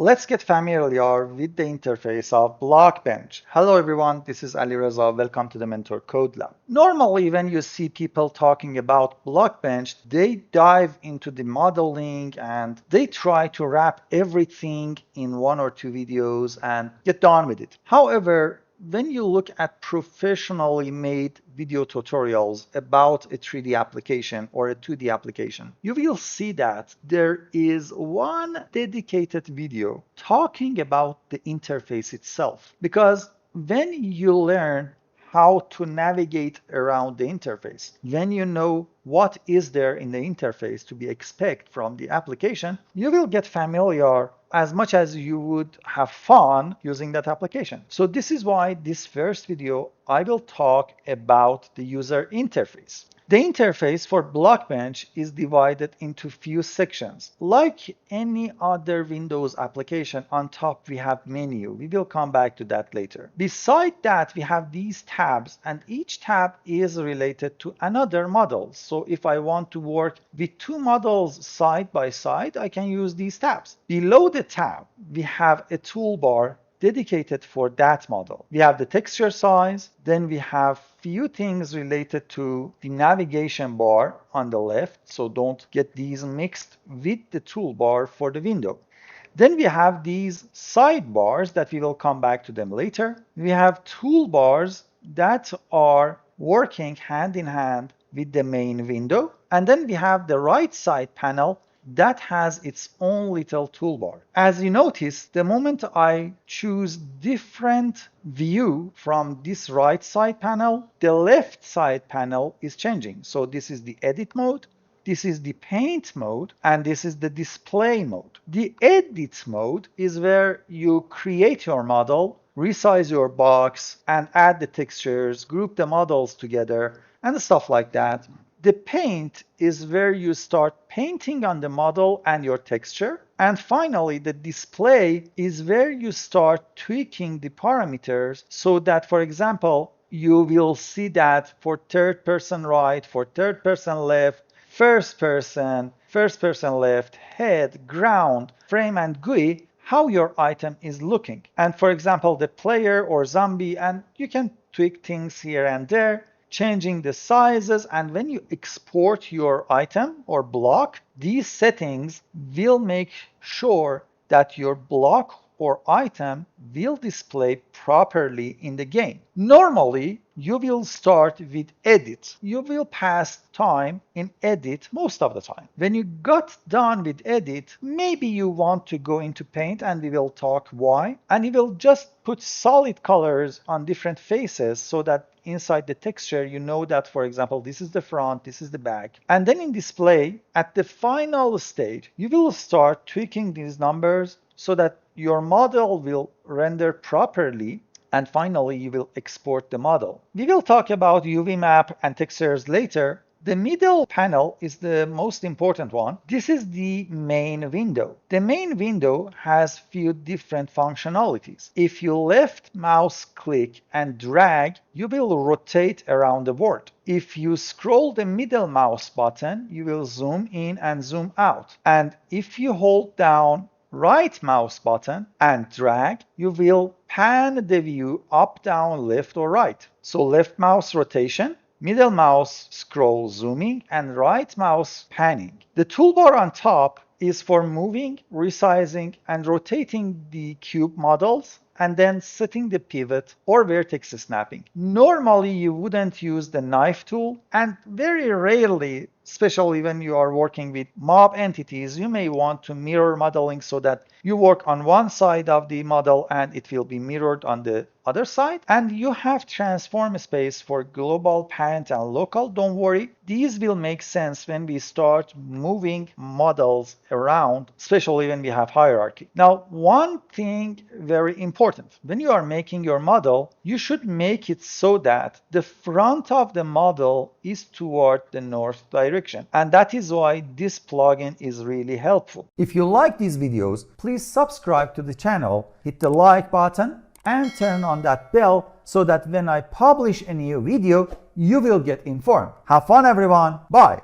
let's get familiar with the interface of Blockbench. Hello everyone, this is Ali Reza. Welcome to the Mentor Code Lab. Normally, when you see people talking about Blockbench, they dive into the modeling and they try to wrap everything in one or two videos and get done with it. However, when you look at professionally made video tutorials about a 3D application or a 2D application, you will see that there is one dedicated video talking about the interface itself. Because when you learn how to navigate around the interface, when you know what is there in the interface to be expected from the application, you will get familiar as much as you would have fun using that application. So this is why this first video, I will talk about the user interface. The interface for Blockbench is divided into few sections. Like any other Windows application, on top we have menu. We will come back to that later. Beside that, we have these tabs, and each tab is related to another model. So if I want to work with two models side by side, I can use these tabs. Below the tab, we have a toolbar dedicated for that model. We have the texture size, then we have few things related to the navigation bar on the left, so don't get these mixed with the toolbar for the window. Then we have these sidebars that we will come back to them later. We have toolbars that are working hand in hand with the main window, and then we have the right side panel that has its own little toolbar. As you notice, the moment I choose different view from this right side panel, the left side panel is changing. So this is the edit mode, this is the paint mode, and this is the display mode. The edit mode is where you create your model, resize your box, and add the textures, group the models together, and stuff like that. The paint is where you start painting on the model and your texture. And finally, the display is where you start tweaking the parameters so that, for example, you will see that for third person right, for third person left, first person left, head, ground, frame, and GUI, how your item is looking. And for example, the player or zombie, and you can tweak things here and there, changing the sizes, and when you export your item or block, these settings will make sure that your block or item will display properly in the game. Normally, you will start with edit. You will pass time in edit most of the time. When you got done with edit, maybe you want to go into paint, and we will talk why. And you will just put solid colors on different faces so that inside the texture, you know that, for example, this is the front, this is the back. And then in display, at the final stage, you will start tweaking these numbers so that your model will render properly, and finally you will export the model. We will talk about UV map and textures later. The middle panel is the most important one. This is the main window. The main window has few different functionalities. If you left mouse click and drag, you will rotate around the board. If you scroll the middle mouse button, you will zoom in and zoom out. And if you hold down right mouse button and drag, you will pan the view up, down, left, or right. So left mouse rotation, middle mouse scroll zooming, and right mouse panning. The toolbar on top is for moving, resizing, and rotating the cube models, and then setting the pivot or vertex snapping. Normally, you wouldn't use the knife tool, and very rarely, especially when you are working with mob entities, you may want to mirror modeling so that you work on one side of the model and it will be mirrored on the other side. And you have transform space for global, parent, and local. Don't worry, these will make sense when we start moving models around, especially when we have hierarchy. Now, one thing very important, when you are making your model, you should make it so that the front of the model is toward the north direction. And that is why this plugin is really helpful. If you like these videos, please subscribe to the channel, hit the like button, and turn on that bell so that when I publish a new video, you will get informed. Have fun, everyone. Bye.